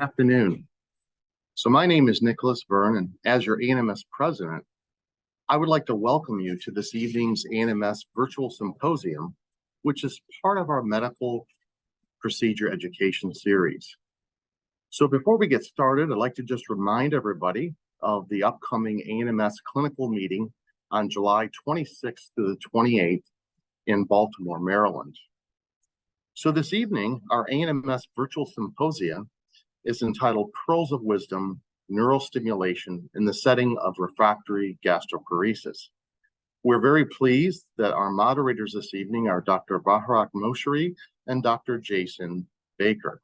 afternoon. So my name is Nicholas Byrne, and as your ANMS president, I would like to welcome you to this evening's ANMS virtual symposium, which is part of our medical procedure education series. So before we get started, I'd like to just remind everybody of the upcoming ANMS clinical meeting on July 26th to the 28th in Baltimore, Maryland. So this evening, our ANMS virtual symposium is entitled Pearls of Wisdom, Neurostimulation in the Setting of Refractory Gastroparesis. We're very pleased that our moderators this evening are Dr. Baha Moshiree and Dr. Jason Baker.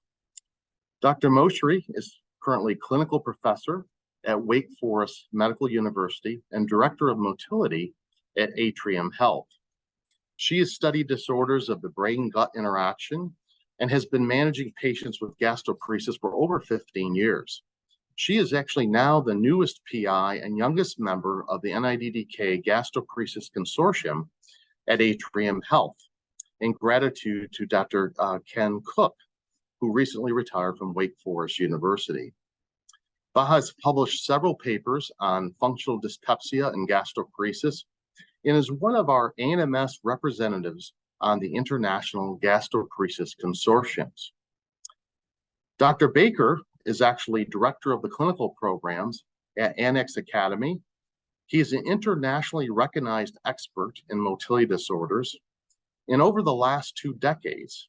Dr. Moshiree is currently clinical professor at Wake Forest Medical University and director of motility at Atrium Health. She has studied disorders of the brain-gut interaction and has been managing patients with gastroparesis for over 15 years. She is actually now the newest PI and youngest member of the NIDDK Gastroparesis Consortium at Atrium Health, in gratitude to Dr. Ken Cook, who recently retired from Wake Forest University. Baha has published several papers on functional dyspepsia and gastroparesis, and is one of our ANMS representatives on the International Gastroparesis Consortiums. Dr. Baker is actually director of the clinical programs at Annex Academy. He is an internationally recognized expert in motility disorders. And over the last 2 decades,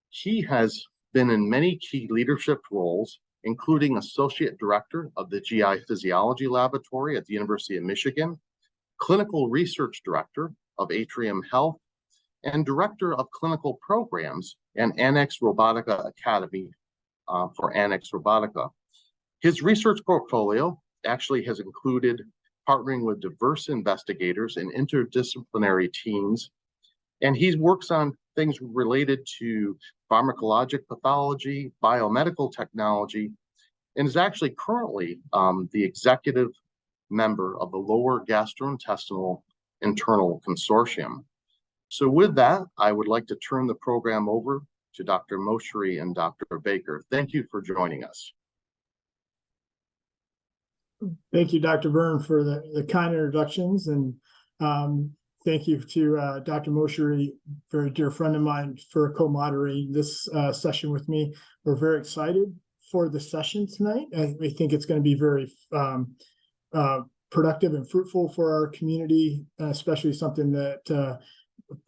he has been in many key leadership roles, including associate director of the GI Physiology Laboratory at the University of Michigan, clinical research director of Atrium Health, and director of clinical programs and Annex Robotica Academy for Annex Robotica. His research portfolio actually has included partnering with diverse investigators and interdisciplinary teams, and he works on things related to pharmacologic pathology, biomedical technology, and is actually currently the executive member of the Lower Gastrointestinal Internal Consortium. So with that, I would like to turn the program over to Dr. Moshiree and Dr. Baker. Thank you for joining us. Thank you, Dr. Byrne, for the kind introductions, and thank you to Dr. Moshiree, very dear friend of mine, for co-moderating this session with me. We're very excited for the session tonight, and we think it's going to be very productive and fruitful for our community, especially something that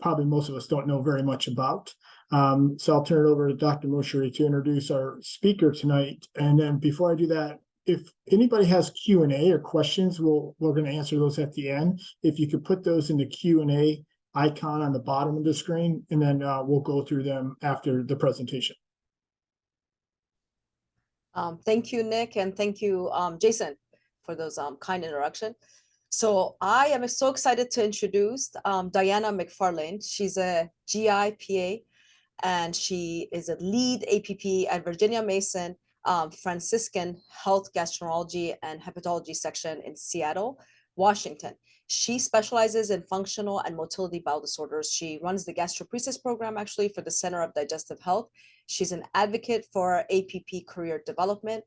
probably most of us don't know very much about. So I'll turn it over to Dr. Moshiree to introduce our speaker tonight. And then before I do that, if anybody has Q&A or questions, we're going to answer those at the end. If you could put those in the Q&A icon on the bottom of the screen, and then we'll go through them after the presentation. Thank you, Nick, and thank you, Jason, for those kind introduction. So I am so excited to introduce Diana McFarlane. She's a GI PA, and she is a lead APP at Virginia Mason Franciscan Health Gastroenterology and Hepatology section in Seattle, Washington. She specializes in functional and motility bowel disorders. She runs the gastroparesis program actually for the Center of Digestive Health. She's an advocate for APP career development.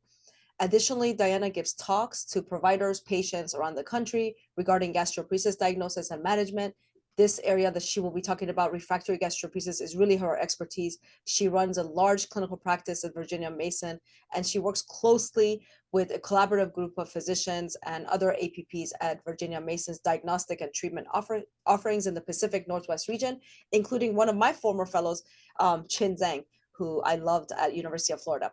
Additionally, Diana gives talks to providers, patients around the country regarding gastroparesis diagnosis and management. This area that she will be talking about, refractory gastroparesis, is really her expertise. She runs a large clinical practice at Virginia Mason, and she works closely with a collaborative group of physicians and other APPs at Virginia Mason's diagnostic and treatment offerings in the Pacific Northwest region, including one of my former fellows, Chin Zhang, who I loved at University of Florida.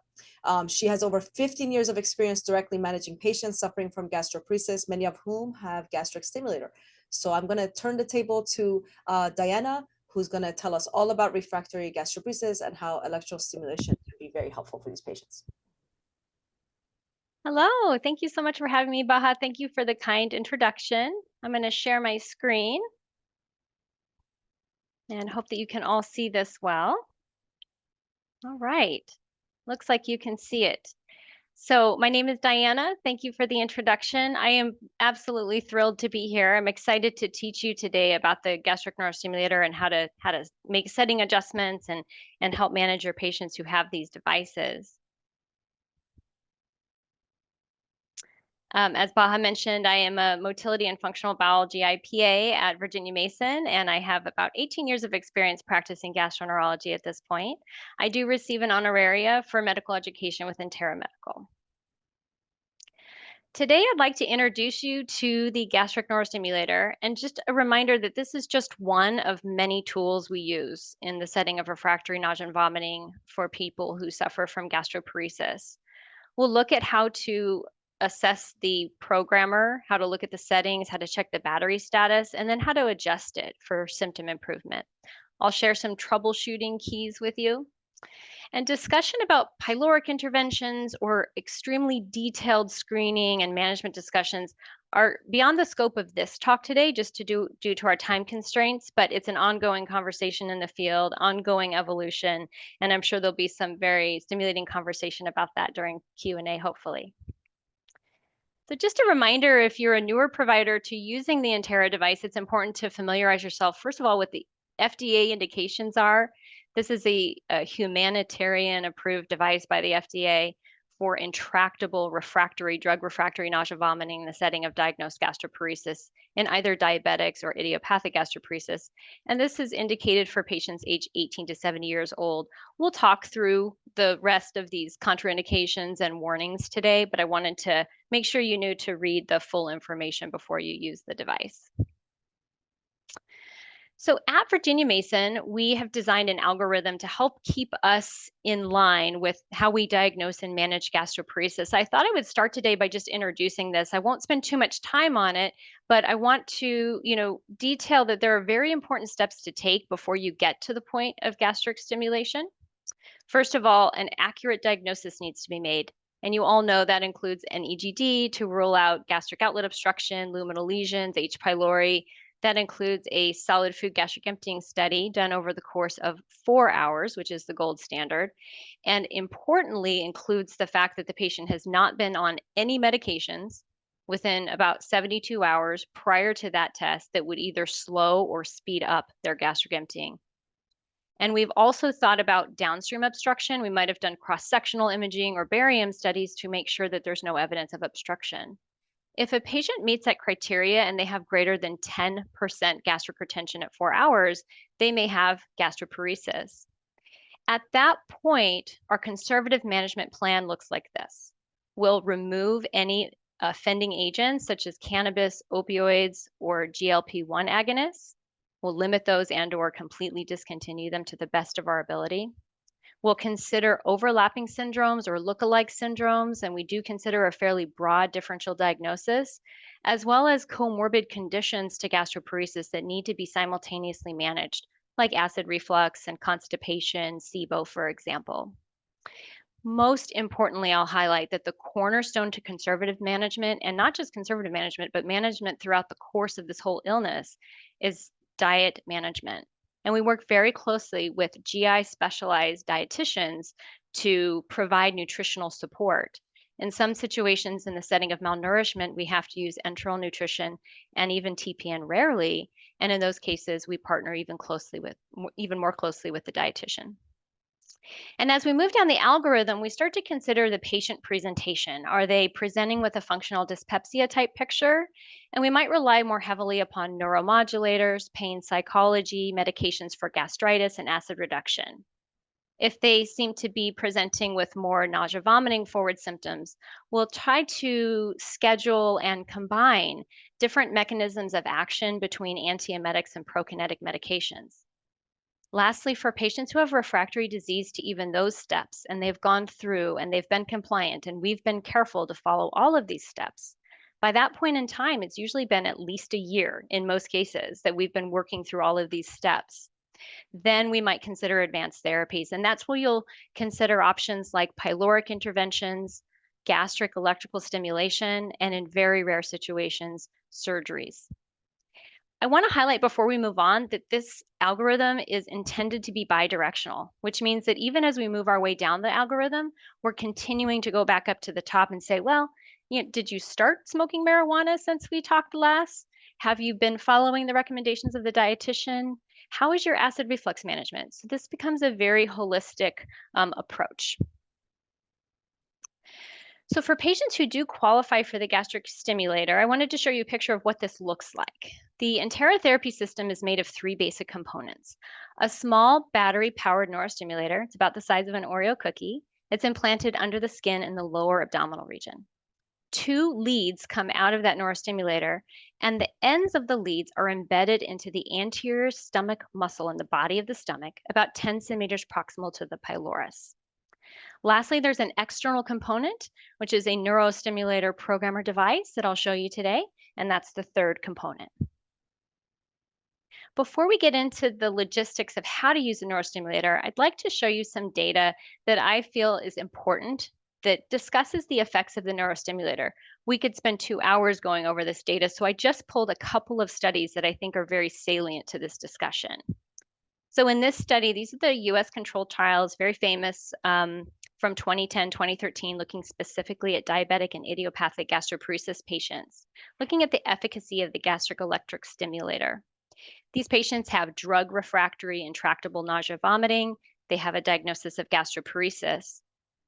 She has over 15 years of experience directly managing patients suffering from gastroparesis, many of whom have gastric stimulator. So I'm going to turn the table to Diana, who's going to tell us all about refractory gastroparesis and how electrostimulation can be very helpful for these patients. Hello, thank you so much for having me, Baha. Thank you for the kind introduction. I'm going to share my screen and hope that you can all see this well. All right, looks like you can see it. So my name is Diana. Thank you for the introduction. I am absolutely thrilled to be here. I'm excited to teach you today about the gastric neurostimulator and how to make setting adjustments and help manage your patients who have these devices. As Baha mentioned, I am a motility and functional bowel GIPA at Virginia Mason, and I have about 18 years of experience practicing gastroenterology at this point. I do receive an honoraria for medical education within Terra Medical. Today, I'd like to introduce you to the gastric neurostimulator, and just a reminder that this is just one of many tools we use in the setting of refractory nausea and vomiting for people who suffer from gastroparesis. We'll look at how to assess the programmer, how to look at the settings, how to check the battery status, and then how to adjust it for symptom improvement. I'll share some troubleshooting keys with you. And discussion about pyloric interventions or extremely detailed screening and management discussions are beyond the scope of this talk today, just due to our time constraints, but it's an ongoing conversation in the field, ongoing evolution, and I'm sure there'll be some very stimulating conversation about that during Q&A, hopefully. So just a reminder, if you're a newer provider to using the Entera device, it's important to familiarize yourself, first of all, with the FDA indications are. This is a humanitarian approved device by the FDA for intractable drug refractory nausea vomiting in the setting of diagnosed gastroparesis in either diabetics or idiopathic gastroparesis. And this is indicated for patients aged 18 to 70 years old. We'll talk through the rest of these contraindications and warnings today, but I wanted to make sure you knew to read the full information before you use the device. So at Virginia Mason, we have designed an algorithm to help keep us in line with how we diagnose and manage gastroparesis. I thought I would start today by just introducing this. I won't spend too much time on it, but I want to, detail that there are very important steps to take before you get to the point of gastric stimulation. First of all, an accurate diagnosis needs to be made. And you all know that includes an EGD to rule out gastric outlet obstruction, luminal lesions, H. pylori. That includes a solid food gastric emptying study done over the course of 4 hours, which is the gold standard. And importantly, includes the fact that the patient has not been on any medications within about 72 hours prior to that test that would either slow or speed up their gastric emptying. And we've also thought about downstream obstruction. We might have done cross-sectional imaging or barium studies to make sure that there's no evidence of obstruction. If a patient meets that criteria and they have greater than 10% gastric retention at 4 hours, they may have gastroparesis. At that point, our conservative management plan looks like this. We'll remove any offending agents such as cannabis, opioids, or GLP-1 agonists. We'll limit those and/or completely discontinue them to the best of our ability. We'll consider overlapping syndromes or look-alike syndromes, and we do consider a fairly broad differential diagnosis, as well as comorbid conditions to gastroparesis that need to be simultaneously managed, like acid reflux and constipation, SIBO, for example. Most importantly, I'll highlight that the cornerstone to conservative management, and not just conservative management, but management throughout the course of this whole illness, is diet management. And we work very closely with GI specialized dietitians to provide nutritional support. In some situations in the setting of malnourishment, we have to use enteral nutrition and even TPN rarely. And in those cases, we partner even more closely with the dietitian. And as we move down the algorithm, we start to consider the patient presentation. Are they presenting with a functional dyspepsia type picture? And we might rely more heavily upon neuromodulators, pain psychology, medications for gastritis, and acid reduction. If they seem to be presenting with more nausea, vomiting forward symptoms, we'll try to schedule and combine different mechanisms of action between antiemetics and prokinetic medications. Lastly, for patients who have refractory disease to even those steps, and they've gone through and they've been compliant, and we've been careful to follow all of these steps, by that point in time, it's usually been at least a year in most cases that we've been working through all of these steps. Then we might consider advanced therapies, and that's where you'll consider options like pyloric interventions, gastric electrical stimulation, and in very rare situations, surgeries. I want to highlight before we move on that this algorithm is intended to be bidirectional, which means that even as we move our way down the algorithm, we're continuing to go back up to the top and say, well, did you start smoking marijuana since we talked last? Have you been following the recommendations of the dietitian? How is your acid reflux management? So this becomes a very holistic approach. So for patients who do qualify for the gastric stimulator, I wanted to show you a picture of what this looks like. The Entera therapy system is made of 3 basic components. A small battery-powered neurostimulator, it's about the size of an Oreo cookie. It's implanted under the skin in the lower abdominal region. 2 leads come out of that neurostimulator, and the ends of the leads are embedded into the anterior stomach muscle in the body of the stomach, about 10 centimeters proximal to the pylorus. Lastly, there's an external component, which is a neurostimulator programmer device that I'll show you today, and that's the 3rd component. Before we get into the logistics of how to use a neurostimulator, I'd like to show you some data that I feel is important that discusses the effects of the neurostimulator. We could spend 2 hours going over this data, so I just pulled a couple of studies that I think are very salient to this discussion. So in this study, these are the US controlled trials, very famous, from 2010, 2013, looking specifically at diabetic and idiopathic gastroparesis patients, looking at the efficacy of the gastric electric stimulator. These patients have drug refractory intractable nausea vomiting. They have a diagnosis of gastroparesis.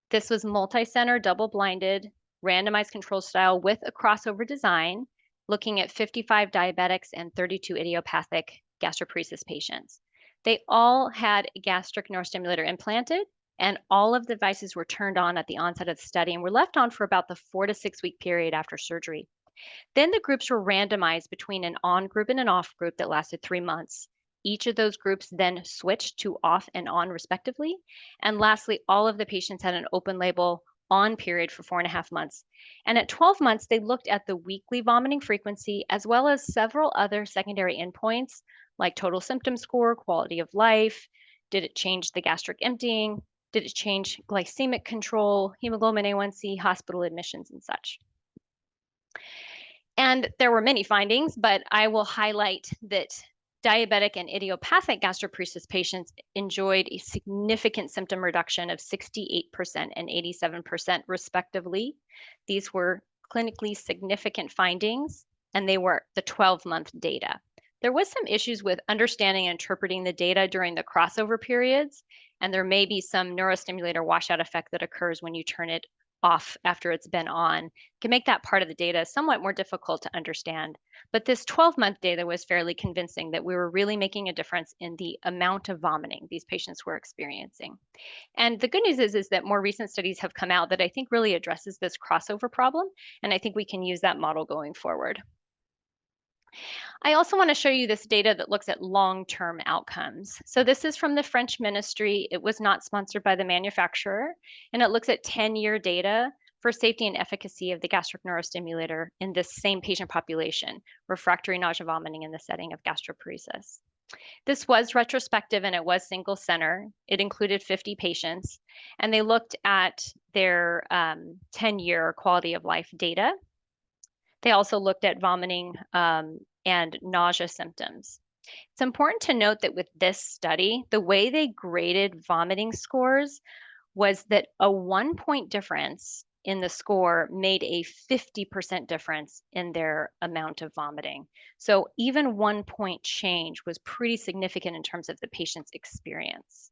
This was multi-center, double-blinded, randomized control style with a crossover design, looking at 55 diabetics and 32 idiopathic gastroparesis patients. They all had a gastric neurostimulator implanted, and all of the devices were turned on at the onset of the study and were left on for about the 4 to 6 week period after surgery. Then the groups were randomized between an on group and an off group that lasted 3 months. Each of those groups then switched to off and on respectively. And lastly, all of the patients had an open label on period for 4.5 months. And at 12 months, they looked at the weekly vomiting frequency as well as several other secondary endpoints like total symptom score, quality of life. Did it change the gastric emptying? Did it change glycemic control, hemoglobin A1C, hospital admissions, and such? And there were many findings, but I will highlight that diabetic and idiopathic gastroparesis patients enjoyed a significant symptom reduction of 68% and 87% respectively. These were clinically significant findings, and they were the 12-month data. There was some issues with understanding and interpreting the data during the crossover periods, and there may be some neurostimulator washout effect that occurs when you turn it off after it's been on. It can make that part of the data somewhat more difficult to understand. But this 12-month data was fairly convincing that we were really making a difference in the amount of vomiting these patients were experiencing. And the good news is that more recent studies have come out that I think really addresses this crossover problem, and I think we can use that model going forward. I also want to show you this data that looks at long-term outcomes. So this is from the French ministry. It was not sponsored by the manufacturer, and it looks at 10-year data for safety and efficacy of the gastric neurostimulator in this same patient population, refractory nausea vomiting in the setting of gastroparesis. This was retrospective and it was single center. It included 50 patients, and they looked at their 10-year quality of life data. They also looked at vomiting and nausea symptoms. It's important to note that with this study, the way they graded vomiting scores was that a 1-point difference in the score made a 50% difference in their amount of vomiting. So even 1-point change was pretty significant in terms of the patient's experience.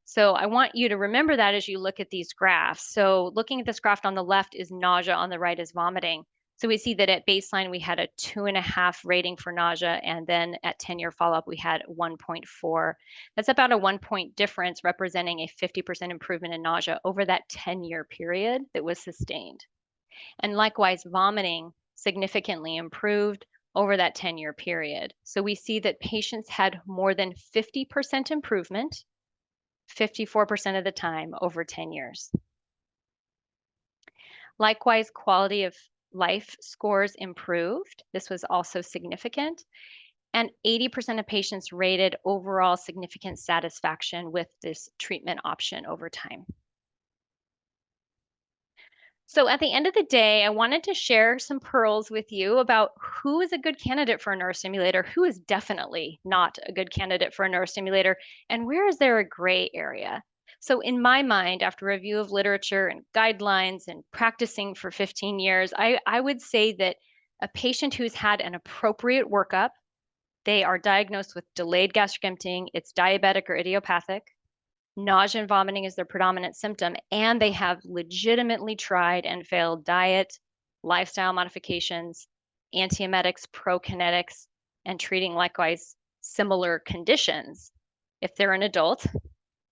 So I want you to remember that as you look at these graphs. So looking at this graph on the left is nausea, on the right is vomiting. So we see that at baseline, we had a 2.5 rating for nausea, and then at 10-year follow-up, we had 1.4. That's about a 1-point difference, representing a 50% improvement in nausea over that 10-year period that was sustained. And likewise, vomiting significantly improved over that 10-year period. So we see that patients had more than 50% improvement, 54% of the time over 10 years. Likewise, quality of life scores improved. This was also significant. And 80% of patients rated overall significant satisfaction with this treatment option over time. So at the end of the day, I wanted to share some pearls with you about who is a good candidate for a neurostimulator, who is definitely not a good candidate for a neurostimulator, and where is there a gray area. So in my mind, after review of literature and guidelines and practicing for 15 years, I would say that a patient who's had an appropriate workup, they are diagnosed with delayed gastric emptying, it's diabetic or idiopathic, nausea and vomiting is their predominant symptom, and they have legitimately tried and failed diet, lifestyle modifications, antiemetics, prokinetics, and treating likewise similar conditions, if they're an adult,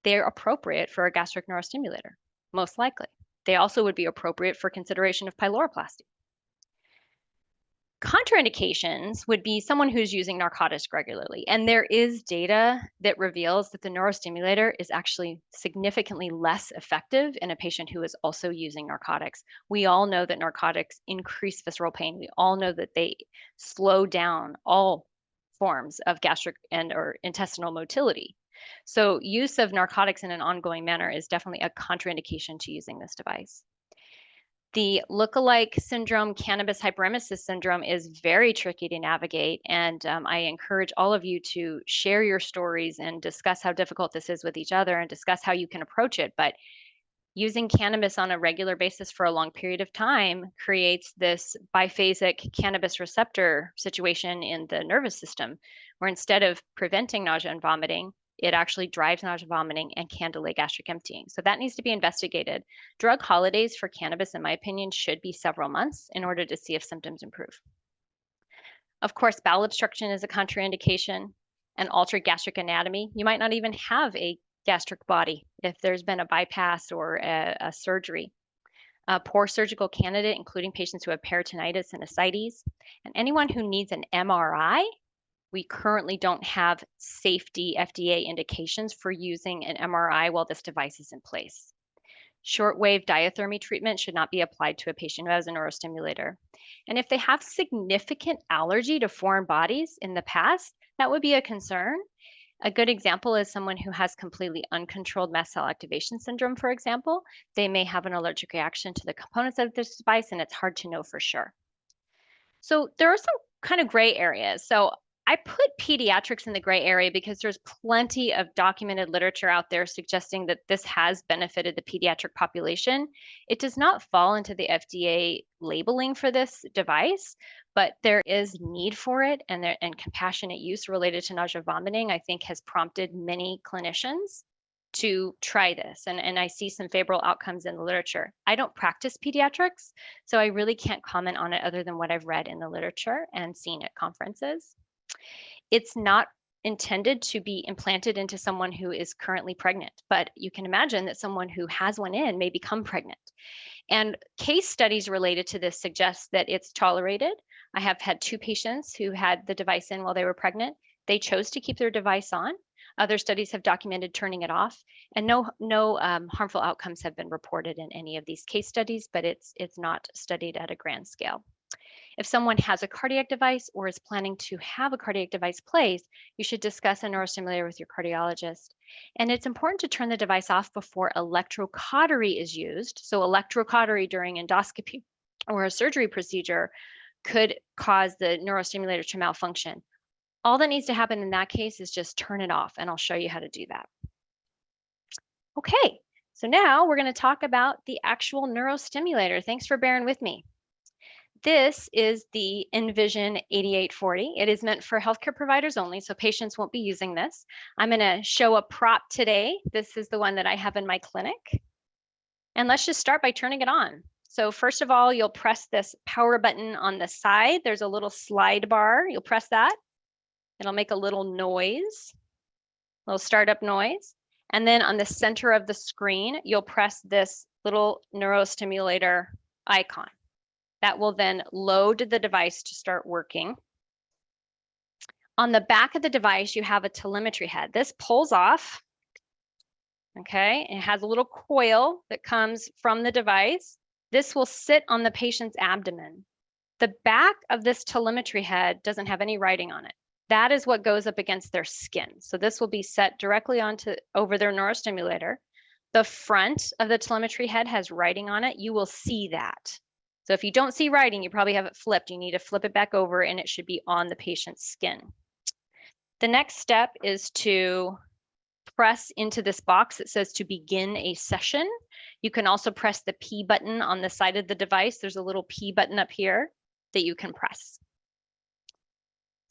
they're appropriate for a gastric neurostimulator, most likely. They also would be appropriate for consideration of pyloroplasty. Contraindications would be someone who's using narcotics regularly, and there is data that reveals that the neurostimulator is actually significantly less effective in a patient who is also using narcotics. We all know that narcotics increase visceral pain. We all know that they slow down all forms of gastric and or intestinal motility. So use of narcotics in an ongoing manner is definitely a contraindication to using this device. The lookalike syndrome, cannabis hyperemesis syndrome, is very tricky to navigate, and I encourage all of you to share your stories and discuss how difficult this is with each other and discuss how you can approach it. But using cannabis on a regular basis for a long period of time creates this biphasic cannabis receptor situation in the nervous system, where instead of preventing nausea and vomiting, it actually drives nausea, vomiting, and can delay gastric emptying. So that needs to be investigated. Drug holidays for cannabis, in my opinion, should be several months in order to see if symptoms improve. Of course, bowel obstruction is a contraindication, and altered gastric anatomy. You might not even have a gastric body if there's been a bypass or a surgery. A poor surgical candidate, including patients who have peritonitis and ascites, and anyone who needs an MRI. We currently don't have safety FDA indications for using an MRI while this device is in place. Shortwave diathermy treatment should not be applied to a patient who has a neurostimulator. And if they have significant allergy to foreign bodies in the past, that would be a concern. A good example is someone who has completely uncontrolled mast cell activation syndrome, for example. They may have an allergic reaction to the components of this device, and it's hard to know for sure. So there are some kind of gray areas. So I put pediatrics in the gray area because there's plenty of documented literature out there suggesting that this has benefited the pediatric population. It does not fall into the FDA labeling for this device, but there is need for it, and compassionate use related to nausea, vomiting, I think, has prompted many clinicians to try this. And I see some favorable outcomes in the literature. I don't practice pediatrics, so I really can't comment on it other than what I've read in the literature and seen at conferences. It's not intended to be implanted into someone who is currently pregnant, but you can imagine that someone who has one in may become pregnant. And case studies related to this suggest that it's tolerated. I have had 2 patients who had the device in while they were pregnant. They chose to keep their device on. Other studies have documented turning it off, and no harmful outcomes have been reported in any of these case studies, but it's not studied at a grand scale. If someone has a cardiac device or is planning to have a cardiac device placed, you should discuss a neurostimulator with your cardiologist. And it's important to turn the device off before electrocautery is used. So electrocautery during endoscopy or a surgery procedure could cause the neurostimulator to malfunction. All that needs to happen in that case is just turn it off, and I'll show you how to do that. Okay, so now we're going to talk about the actual neurostimulator. Thanks for bearing with me. This is the Envision 8840. It is meant for healthcare providers only, so patients won't be using this. I'm going to show a prop today. This is the one that I have in my clinic. And let's just start by turning it on. So first of all, you'll press this power button on the side. There's a little slide bar. You'll press that. It'll make a little noise, a little startup noise. And then on the center of the screen, you'll press this little neurostimulator icon. That will then load the device to start working. On the back of the device, you have a telemetry head. This pulls off, okay? It has a little coil that comes from the device. This will sit on the patient's abdomen. The back of this telemetry head doesn't have any writing on it. That is what goes up against their skin. So this will be set directly over their neurostimulator. The front of the telemetry head has writing on it. You will see that. So if you don't see writing, you probably have it flipped. You need to flip it back over, and it should be on the patient's skin. The next step is to press into this box that says to begin a session. You can also press the P button on the side of the device. There's a little P button up here that you can press.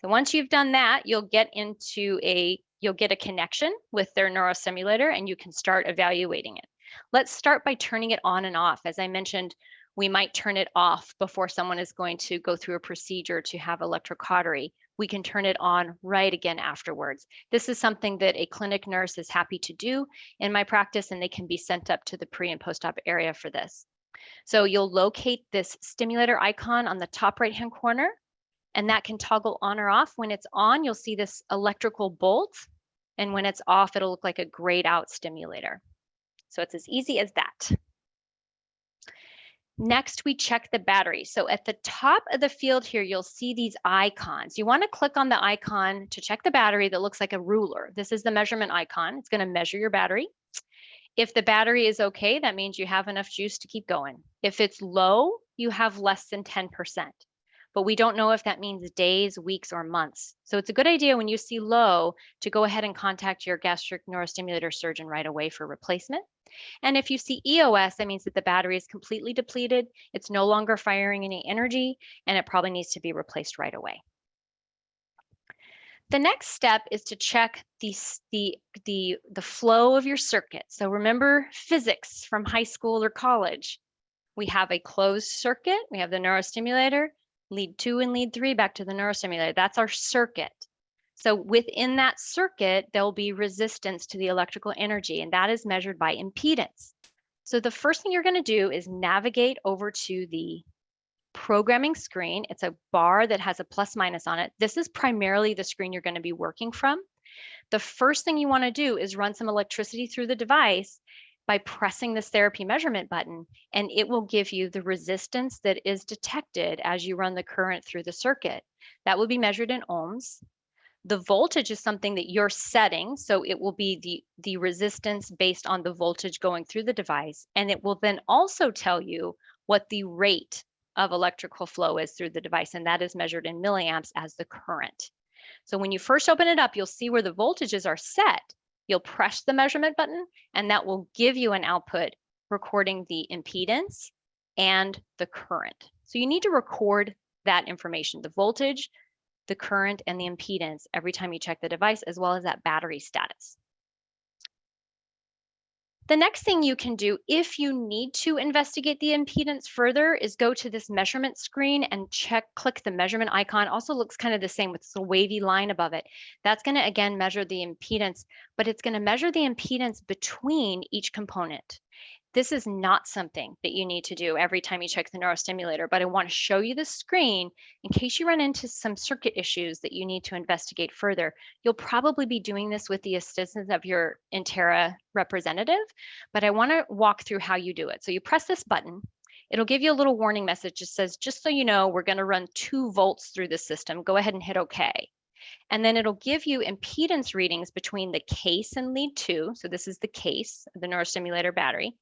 So once you've done that, you'll get into a you'll get a connection with their neurostimulator and you can start evaluating it. Let's start by turning it on and off. As I mentioned, we might turn it off before someone is going to go through a procedure to have electrocautery. We can turn it on right again afterwards. This is something that a clinic nurse is happy to do in my practice, and they can be sent up to the pre and post-op area for this. So you'll locate this stimulator icon on the top right-hand corner, and that can toggle on or off. When it's on, you'll see this electrical bolt, and when it's off, it'll look like a grayed out stimulator. So it's as easy as that. Next, we check the battery. So at the top of the field here, you'll see these icons. You want to click on the icon to check the battery that looks like a ruler. This is the measurement icon. It's going to measure your battery. If the battery is okay, that means you have enough juice to keep going. If it's low, you have less than 10%. But we don't know if that means days, weeks, or months. So it's a good idea when you see low to go ahead and contact your gastric neurostimulator surgeon right away for replacement. And if you see EOS, that means that the battery is completely depleted, it's no longer firing any energy, and it probably needs to be replaced right away. The next step is to check the flow of your circuit. So remember physics from high school or college. We have a closed circuit, we have the neurostimulator, lead 2 and lead 3 back to the neurostimulator. That's our circuit. So within that circuit, there'll be resistance to the electrical energy, and that is measured by impedance. So the first thing you're going to do is navigate over to the programming screen. It's a bar that has a plus minus on it. This is primarily the screen you're going to be working from. The first thing you want to do is run some electricity through the device by pressing this therapy measurement button, and it will give you the resistance that is detected as you run the current through the circuit. That will be measured in ohms. The voltage is something that you're setting, so it will be the resistance based on the voltage going through the device, and it will then also tell you what the rate of electrical flow is through the device, and that is measured in milliamps as the current. So when you first open it up, you'll see where the voltages are set. You'll press the measurement button, and that will give you an output recording the impedance and the current. So you need to record that information, the voltage, the current, and the impedance every time you check the device, as well as that battery status. The next thing you can do if you need to investigate the impedance further is go to this measurement screen and click the measurement icon. Also looks kind of the same with the wavy line above it. That's going to again measure the impedance, but it's going to measure the impedance between each component. This is not something that you need to do every time you check the neurostimulator, but I want to show you the screen in case you run into some circuit issues that you need to investigate further. You'll probably be doing this with the assistance of your Intera representative, but I want to walk through how you do it. So you press this button. It'll give you a little warning message that says, just so you know, we're going to run 2 volts through the system. Go ahead and hit OK. And then it'll give you impedance readings between the case and lead 2. So this is the case of the neurostimulator battery,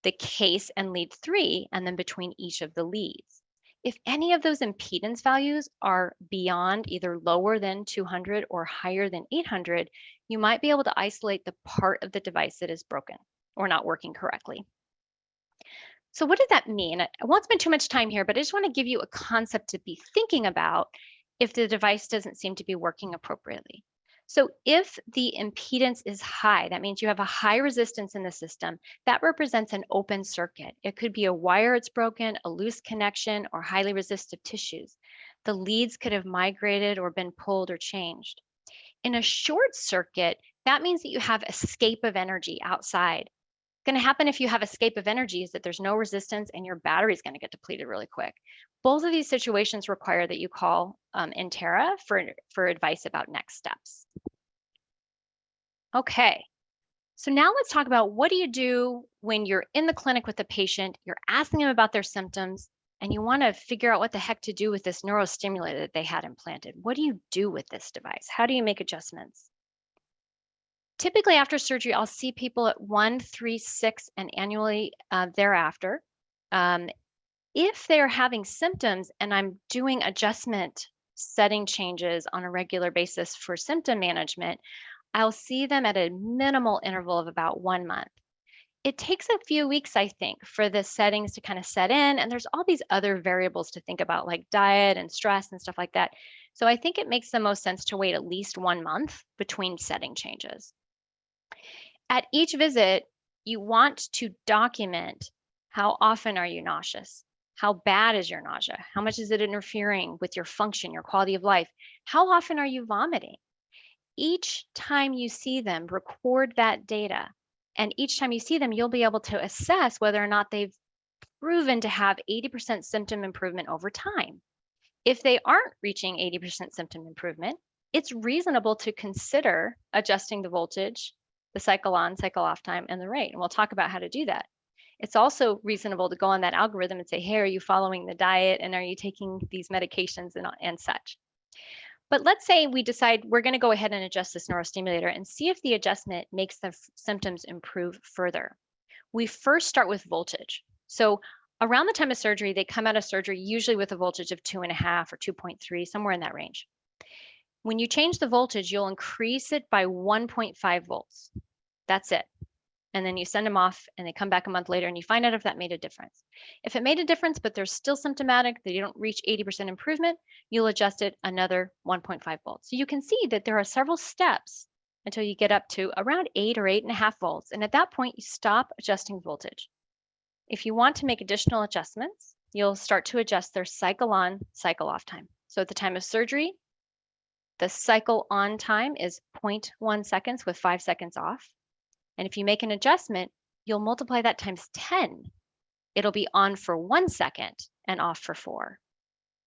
the case and lead 3, and then between each of the leads. If any of those impedance values are beyond either lower than 200 or higher than 800, you might be able to isolate the part of the device that is broken or not working correctly. So what does that mean? I won't spend too much time here, but I just want to give you a concept to be thinking about if the device doesn't seem to be working appropriately. So if the impedance is high, that means you have a high resistance in the system. That represents an open circuit. It could be a wire it's broken, a loose connection, or highly resistive tissues. The leads could have migrated or been pulled or changed. In a short circuit, that means that you have escape of energy outside. What's going to happen if you have escape of energy is that there's no resistance and your battery is going to get depleted really quick. Both of these situations require that you call Intera for advice about next steps. Okay, so now let's talk about what do you do when you're in the clinic with the patient, you're asking them about their symptoms, and you want to figure out what the heck to do with this neurostimulator that they had implanted. What do you do with this device? How do you make adjustments? Typically after surgery, I'll see people at 1, 3, 6, and annually thereafter. If they're having symptoms and I'm doing adjustment setting changes on a regular basis for symptom management, I'll see them at a minimal interval of about 1 month. It takes a few weeks, I think, for the settings to kind of set in, and there's all these other variables to think about like diet and stress and stuff like that. So I think it makes the most sense to wait at least 1 month between setting changes. At each visit, you want to document how often are you nauseous? How bad is your nausea? How much is it interfering with your function, your quality of life? How often are you vomiting? Each time you see them, record that data. And each time you see them, you'll be able to assess whether or not they've proven to have 80% symptom improvement over time. If they aren't reaching 80% symptom improvement, it's reasonable to consider adjusting the voltage, the cycle on, cycle off time, and the rate. And we'll talk about how to do that. It's also reasonable to go on that algorithm and say, hey, are you following the diet and are you taking these medications and such? But let's say we decide we're going to go ahead and adjust this neurostimulator and see if the adjustment makes the symptoms improve further. We first start with voltage. So around the time of surgery, they come out of surgery usually with a voltage of 2.5 or 2.3, somewhere in that range. When you change the voltage, you'll increase it by 1.5 volts. That's it. And then you send them off and they come back a month later and you find out if that made a difference. If it made a difference, but they're still symptomatic, that you don't reach 80% improvement, you'll adjust it another 1.5 volts. So you can see that there are several steps until you get up to around 8 or 8.5 volts. And at that point, you stop adjusting voltage. If you want to make additional adjustments, you'll start to adjust their cycle on, cycle off time. So at the time of surgery, the cycle on time is 0.1 seconds with 5 seconds off. And if you make an adjustment, you'll multiply that times 10. It'll be on for 1 second and off for 4.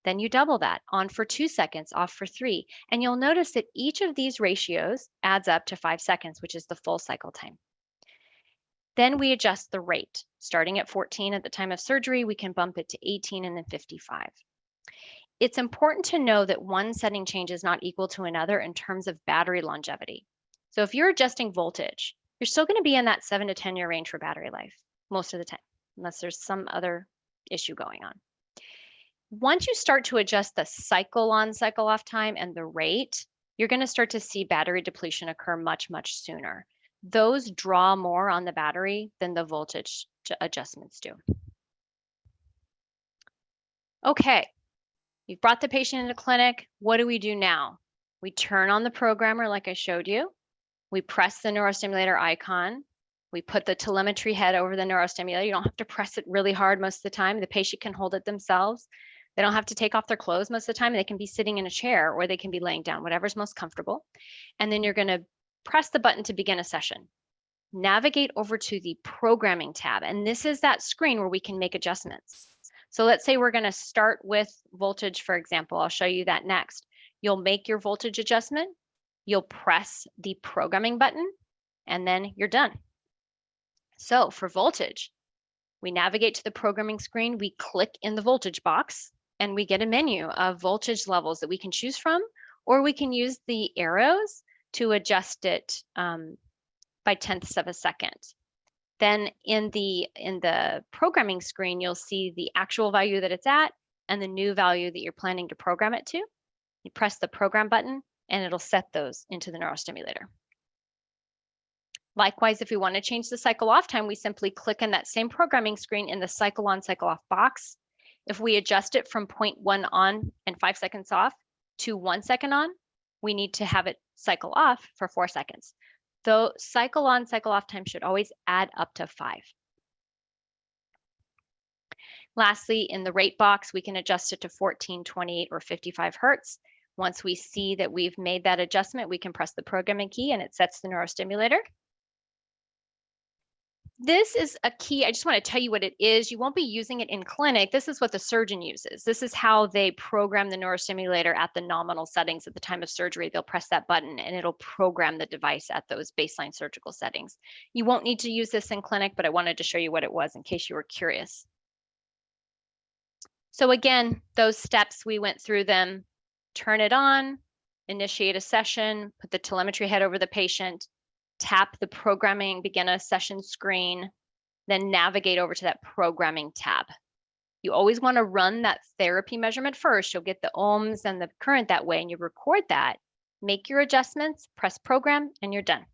Then you double that, on for 2 seconds, off for 3. And you'll notice that each of these ratios adds up to 5 seconds, which is the full cycle time. Then we adjust the rate. Starting at 14 at the time of surgery, we can bump it to 18 and then 55. It's important to know that one setting change is not equal to another in terms of battery longevity. So if you're adjusting voltage, you're still going to be in that 7 to 10 year range for battery life most of the time, unless there's some other issue going on. Once you start to adjust the cycle on, cycle off time and the rate, you're going to start to see battery depletion occur much, much sooner. Those draw more on the battery than the voltage adjustments do. Okay, you've brought the patient into clinic. What do we do now? We turn on the programmer like I showed you. We press the neurostimulator icon. We put the telemetry head over the neurostimulator. You don't have to press it really hard most of the time. The patient can hold it themselves. They don't have to take off their clothes most of the time. They can be sitting in a chair or they can be laying down, whatever's most comfortable. And then you're going to press the button to begin a session. Navigate over to the programming tab. And this is that screen where we can make adjustments. So let's say we're going to start with voltage, for example. I'll show you that next. You'll make your voltage adjustment. You'll press the programming button, and then you're done. So for voltage, we navigate to the programming screen, we click in the voltage box, and we get a menu of voltage levels that we can choose from, or we can use the arrows to adjust it by tenths of a second. Then in the programming screen, you'll see the actual value that it's at and the new value that you're planning to program it to. You press the program button, and it'll set those into the neurostimulator. Likewise, if we want to change the cycle off time, we simply click on that same programming screen in the cycle on, cycle off box. If we adjust it from 0.1 on and 5 seconds off to 1 second on, we need to have it cycle off for 4 seconds. Though cycle on, cycle off time should always add up to 5. Lastly, in the rate box, we can adjust it to 14, 28, or 55 hertz. Once we see that we've made that adjustment, we can press the programming key and it sets the neurostimulator. This is a key. I just want to tell you what it is. You won't be using it in clinic. This is what the surgeon uses. This is how they program the neurostimulator at the nominal settings at the time of surgery. They'll press that button and it'll program the device at those baseline surgical settings. You won't need to use this in clinic, but I wanted to show you what it was in case you were curious. So again, those steps, we went through them. Turn it on, initiate a session, put the telemetry head over the patient, tap the programming begin a session screen, then navigate over to that programming tab. You always want to run that therapy measurement first. You'll get the ohms and the current that way, and you record that, make your adjustments, press program, and you're done.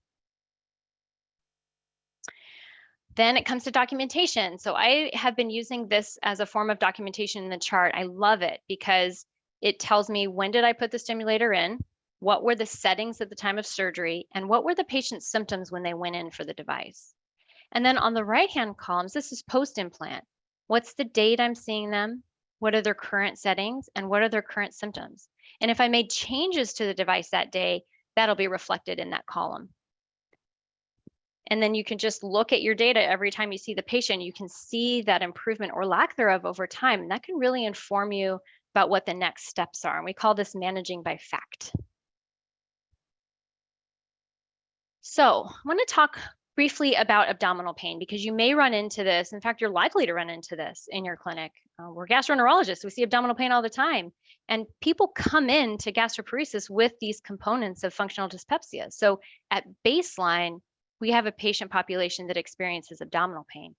Then it comes to documentation. So I have been using this as a form of documentation in the chart. I love it because It tells me when did I put the stimulator in, what were the settings at the time of surgery, and what were the patient's symptoms when they went in for the device. And then on the right-hand columns, this is post-implant. What's the date I'm seeing them? What are their current settings? And what are their current symptoms? And if I made changes to the device that day, that'll be reflected in that column. And then you can just look at your data every time you see the patient. You can see that improvement or lack thereof over time. And that can really inform you about what the next steps are. And we call this managing by fact. So I want to talk briefly about abdominal pain because you may run into this. In fact, you're likely to run into this in your clinic. We're gastroenterologists. We see abdominal pain all the time. And people come in to gastroparesis with these components of functional dyspepsia. So at baseline, we have a patient population that experiences abdominal pain.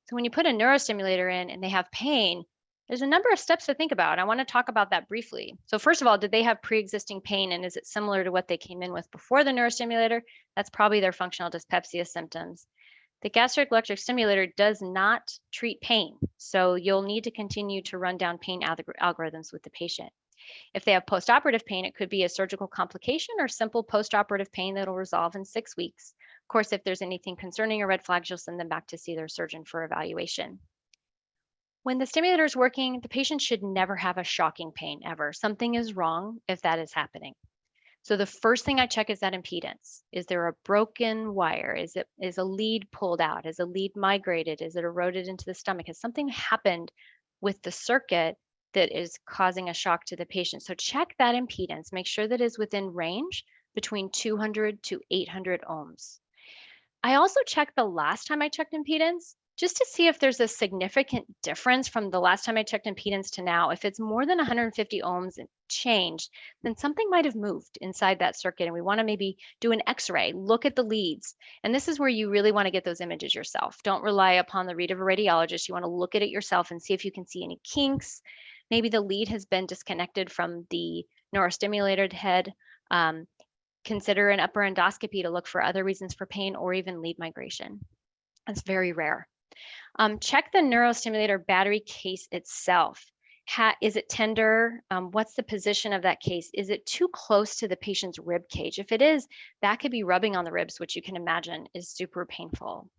So when you put a neurostimulator in and they have pain, there's a number of steps to think about. I want to talk about that briefly. So first of all, did they have pre-existing pain and is it similar to what they came in with before the neurostimulator? That's probably their functional dyspepsia symptoms. The gastric electric stimulator does not treat pain, so you'll need to continue to run down pain algorithms with the patient. If they have postoperative pain, it could be a surgical complication or simple postoperative pain that'll resolve in 6 weeks. Of course, if there's anything concerning or red flags, you'll send them back to see their surgeon for evaluation. When the stimulator is working, the patient should never have a shocking pain ever. Something is wrong if that is happening. So the first thing I check is that impedance. Is there a broken wire? Is a lead pulled out? Is a lead migrated? Is it eroded into the stomach? Has something happened with the circuit that is causing a shock to the patient? So check that impedance. Make sure that is within range between 200 to 800 ohms. I also check the last time I checked impedance just to see if there's a significant difference from the last time I checked impedance to now. If it's more than 150 ohms and changed, then something might have moved inside that circuit and we want to maybe do an x-ray, look at the leads. And this is where you really want to get those images yourself. Don't rely upon the read of a radiologist. You want to look at it yourself and see if you can see any kinks. Maybe the lead has been disconnected from the neurostimulated head. Consider an upper endoscopy to look for other reasons for pain or even lead migration. That's very rare. Check the neurostimulator battery case itself. Is it tender? What's the position of that case? Is it too close to the patient's rib cage? If it is, that could be rubbing on the ribs, which you can imagine is super painful.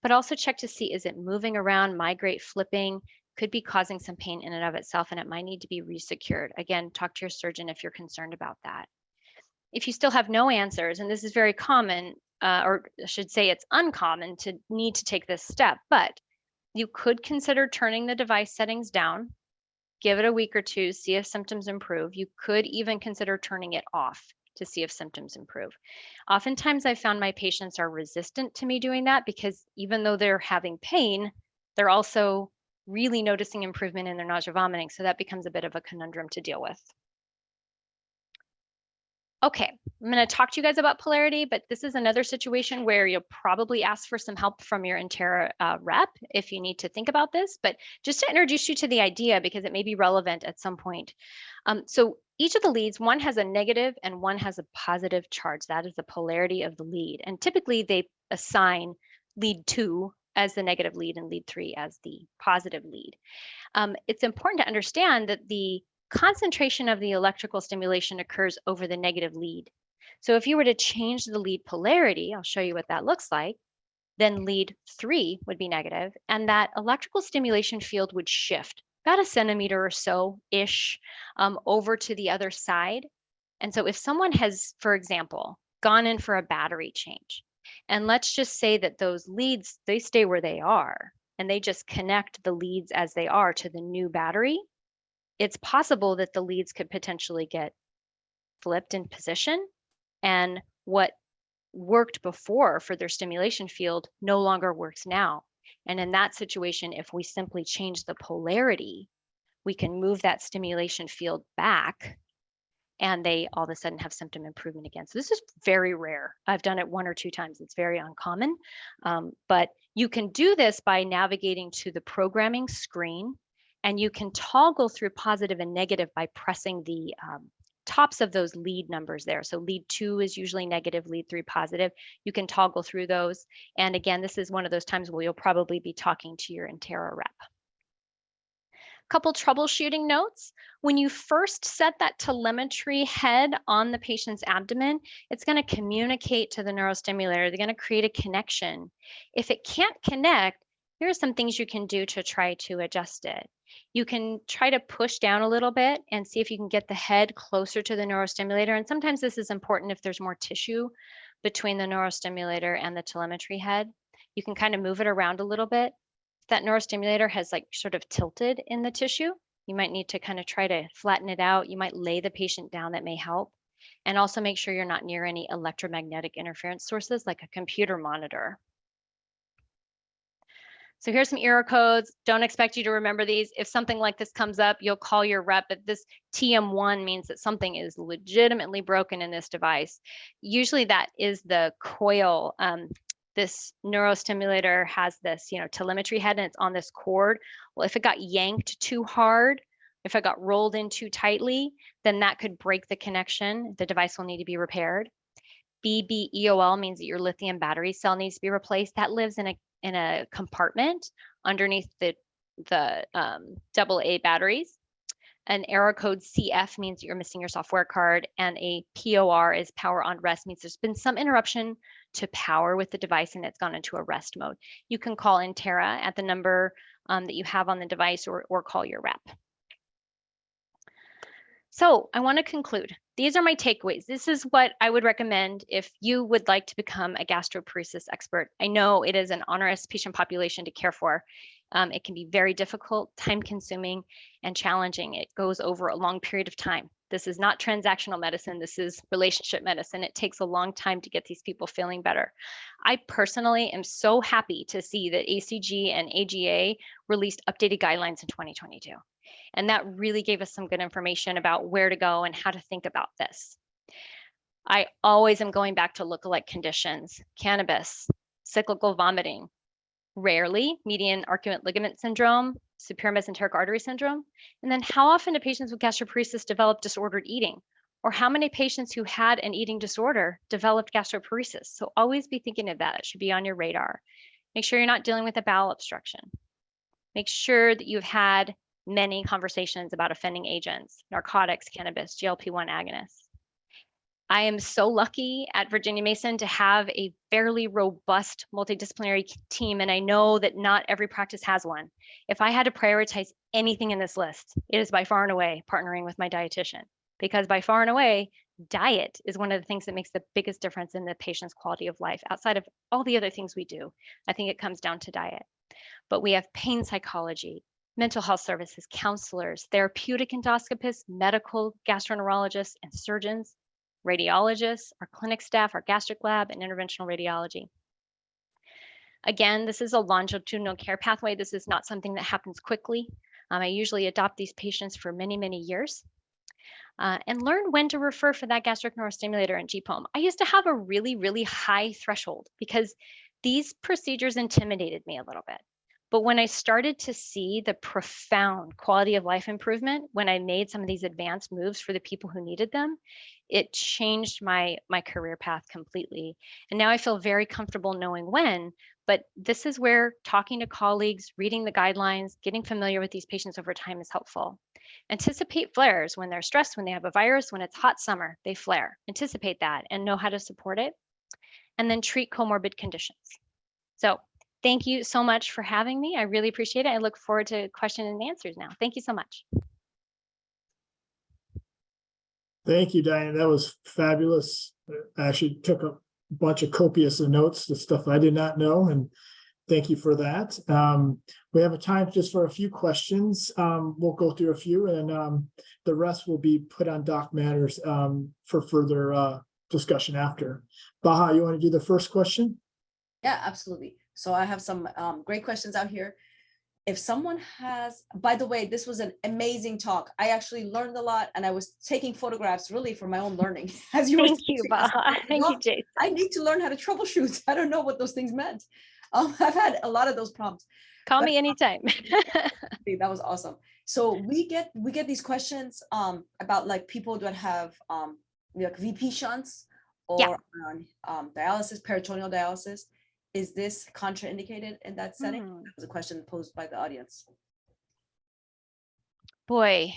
But also check to see, is it moving around, migrate, flipping? Could be causing some pain in and of itself, and it might need to be resecured. Again, talk to your surgeon if you're concerned about that. If you still have no answers, and this is very common, or I should say it's uncommon to need to take this step, but you could consider turning the device settings down, give it a week or two, see if symptoms improve. You could even consider turning it off to see if symptoms improve. Oftentimes I found my patients are resistant to me doing that because even though they're having pain, they're also really noticing improvement in their nausea vomiting. So that becomes a bit of a conundrum to deal with. Okay, I'm going to talk to you guys about polarity, but this is another situation where you'll probably ask for some help from your Intera rep if you need to think about this, but just to introduce you to the idea because it may be relevant at some point. So each of the leads, one has a negative and one has a positive charge. That is the polarity of the lead. And typically they assign lead 2 as the negative lead and lead 3 as the positive lead. It's important to understand that the concentration of the electrical stimulation occurs over the negative lead. So if you were to change the lead polarity, I'll show you what that looks like, then lead 3 would be negative, and that electrical stimulation field would shift about 1 centimeter or so-ish over to the other side. And so if someone has, for example, gone in for a battery change, and let's just say that those leads, they stay where they are, and they just connect the leads as they are to the new battery, it's possible that the leads could potentially get flipped in position and what worked before for their stimulation field no longer works now. And in that situation, if we simply change the polarity, we can move that stimulation field back and they all of a sudden have symptom improvement again. So this is very rare. I've done it 1 or 2 times. It's very uncommon, but you can do this by navigating to the programming screen. And you can toggle through positive and negative by pressing the tops of those lead numbers there. So lead 2 is usually negative, lead 3 positive. You can toggle through those. And again, this is one of those times where you'll probably be talking to your Intera rep. Couple troubleshooting notes. When you first set that telemetry head on the patient's abdomen, it's going to communicate to the neurostimulator. They're going to create a connection. If it can't connect, here are some things you can do to try to adjust it. You can try to push down a little bit and see if you can get the head closer to the neurostimulator. And sometimes this is important if there's more tissue between the neurostimulator and the telemetry head. You can kind of move it around a little bit. If that neurostimulator has like sort of tilted in the tissue, you might need to kind of try to flatten it out. You might lay the patient down, that may help. And also make sure you're not near any electromagnetic interference sources like a computer monitor. So here's some error codes. Don't expect you to remember these. If something like this comes up, you'll call your rep. But this TM1 means that something is legitimately broken in this device. Usually that is the coil. This neurostimulator has this, telemetry head, and it's on this cord. Well, if it got yanked too hard, if it got rolled in too tightly, then that could break the connection. The device will need to be repaired. BBEOL means that your lithium battery cell needs to be replaced. That lives in a compartment underneath the AA batteries. An error code CF means you're missing your software card, and a POR is power on rest, means there's been some interruption to power with the device and it's gone into a rest mode. You can call Intera at the number that you have on the device, or call your rep. So I want to conclude. These are my takeaways. This is what I would recommend if you would like to become a gastroparesis expert. I know it is an onerous patient population to care for. It can be very difficult, time-consuming, and challenging. It goes over a long period of time. This is not transactional medicine. This is relationship medicine. It takes a long time to get these people feeling better. I personally am so happy to see that ACG and AGA released updated guidelines in 2022. And that really gave us some good information about where to go and how to think about this. I always am going back to lookalike conditions: cannabis, cyclical vomiting, rarely median arcuate ligament syndrome, superior mesenteric artery syndrome. And then how often do patients with gastroparesis develop disordered eating? Or how many patients who had an eating disorder developed gastroparesis? So always be thinking of that. It should be on your radar. Make sure you're not dealing with a bowel obstruction. Make sure that you've had many conversations about offending agents, narcotics, cannabis, GLP-1 agonists. I am so lucky at Virginia Mason to have a fairly robust multidisciplinary team, and I know that not every practice has one. If I had to prioritize anything in this list, it is by far and away partnering with my dietitian, because by far and away, diet is one of the things that makes the biggest difference in the patient's quality of life. Outside of all the other things we do, I think it comes down to diet. But we have pain psychology, mental health services, counselors, therapeutic endoscopists, medical gastroenterologists, and surgeons, radiologists, our clinic staff, our gastric lab, and interventional radiology. Again, this is a longitudinal care pathway. This is not something that happens quickly. I usually adopt these patients for many, many years. And learn when to refer for that gastric neurostimulator and GPOM. I used to have a really, really high threshold because these procedures intimidated me a little bit. But when I started to see the profound quality of life improvement, when I made some of these advanced moves for the people who needed them, it changed my career path completely. And now I feel very comfortable knowing when, but this is where talking to colleagues, reading the guidelines, getting familiar with these patients over time is helpful. Anticipate flares when they're stressed, when they have a virus, when it's hot summer, they flare. Anticipate that and know how to support it. And then treat comorbid conditions. So thank you so much for having me. I really appreciate it. I look forward to questions and answers now. Thank you so much. Thank you, Diane. That was fabulous. I actually took a bunch of copious notes, the stuff I did not know, and thank you for that. We have a time just for a few questions. We'll go through a few, and the rest will be put on Doc Matters for further discussion after. Baha, you want to do the first question? Yeah, absolutely. So I have some great questions out here. If someone has, by the way, this was an amazing talk. I actually learned a lot, and I was taking photographs really for my own learning. As you were Thank you, Baha. Thank you, Jason. I need to learn how to troubleshoot. I don't know what those things meant. I've had a lot of those prompts. Call me anytime. That was awesome. So we get these questions about like people that have like VP shunts or dialysis, peritoneal dialysis. Is this contraindicated in that setting? That was a question posed by the audience. Boy,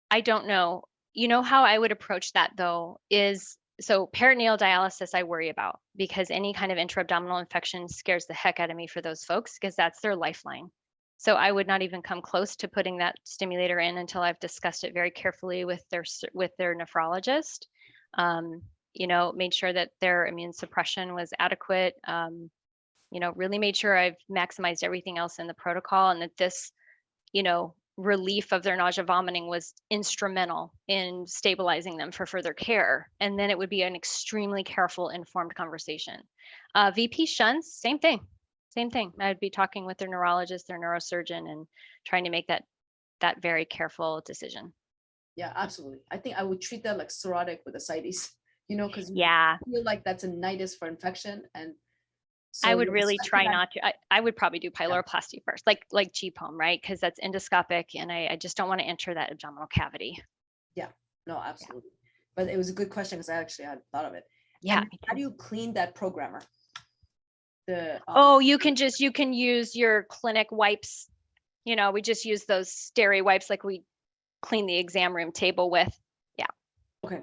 I don't know. You know how I would approach that though is, so peritoneal dialysis I worry about, because any kind of intra-abdominal infection scares the heck out of me for those folks, because that's their lifeline. So I would not even come close to putting that stimulator in until I've discussed it very carefully with their nephrologist. Made sure that their immune suppression was adequate. Really made sure I've maximized everything else in the protocol, and that this, relief of their nausea vomiting was instrumental in stabilizing them for further care. And then it would be an extremely careful, informed conversation. VP shunts, same thing. I'd be talking with their neurologist, their neurosurgeon, and trying to make that very careful decision. Yeah, absolutely. I think I would treat that like cirrhotic with ascites, because Yeah, feel like that's a nidus for infection. And so I would yes, really I try think not to. I would probably do pyloroplasty first, like GPOM, right? Because that's endoscopic, and I just don't want to enter that abdominal cavity. Yeah, no, absolutely. But it was a good question because I actually had thought of it. Yeah. And how do you clean that programmer? You can use your clinic wipes. We just use those steri wipes like we clean the exam room table with. Yeah. Okay.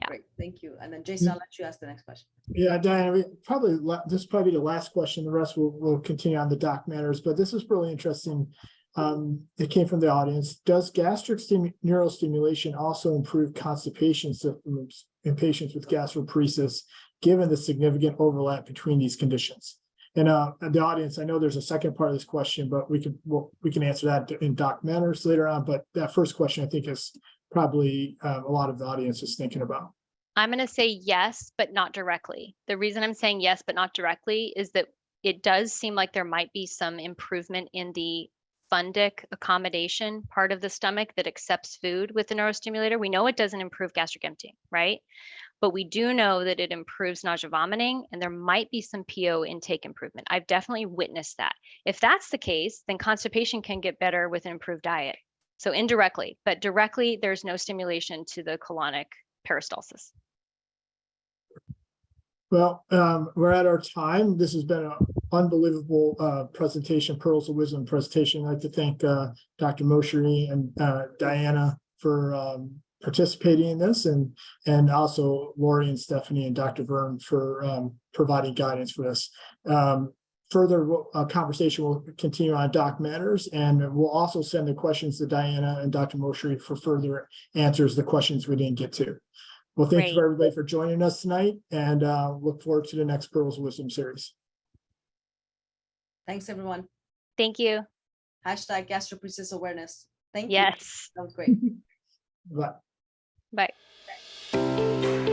Yeah. Great. Thank you. And then Jason, I'll let you ask the next question. Yeah, Diana, this will probably be the last question. The rest will continue on the doc matters, but this is really interesting. It came from the audience. Does gastric neurostimulation also improve constipation symptoms in patients with gastroparesis, given the significant overlap between these conditions? And the audience, I know there's a second part of this question, but we can answer that in doc matters later on. But that first question, I think, is probably a lot of the audience is thinking about. I'm going to say yes, but not directly. The reason I'm saying yes, but not directly is that it does seem like there might be some improvement in the fundic accommodation part of the stomach that accepts food with the neurostimulator. We know it doesn't improve gastric emptying, right? But we do know that it improves nausea vomiting, and there might be some PO intake improvement. I've definitely witnessed that. If that's the case, then constipation can get better with an improved diet. So indirectly, but directly, there's no stimulation to the colonic peristalsis. Well, we're at our time. This has been an unbelievable presentation, Pearls of Wisdom presentation. I'd like to thank Dr. Moshiree and Diana for participating in this, and also Lori and Stephanie and Dr. Verne for providing guidance for this. Further conversation will continue on doc matters, and we'll also send the questions to Diana and Dr. Moshiree for further answers to the questions we didn't get to. Well, thank you for everybody for joining us tonight, and look forward to the next Pearls of Wisdom series. Thanks, everyone. Thank you. Hashtag gastroparesis awareness. Thank you. Yes. That was great. Bye. Bye.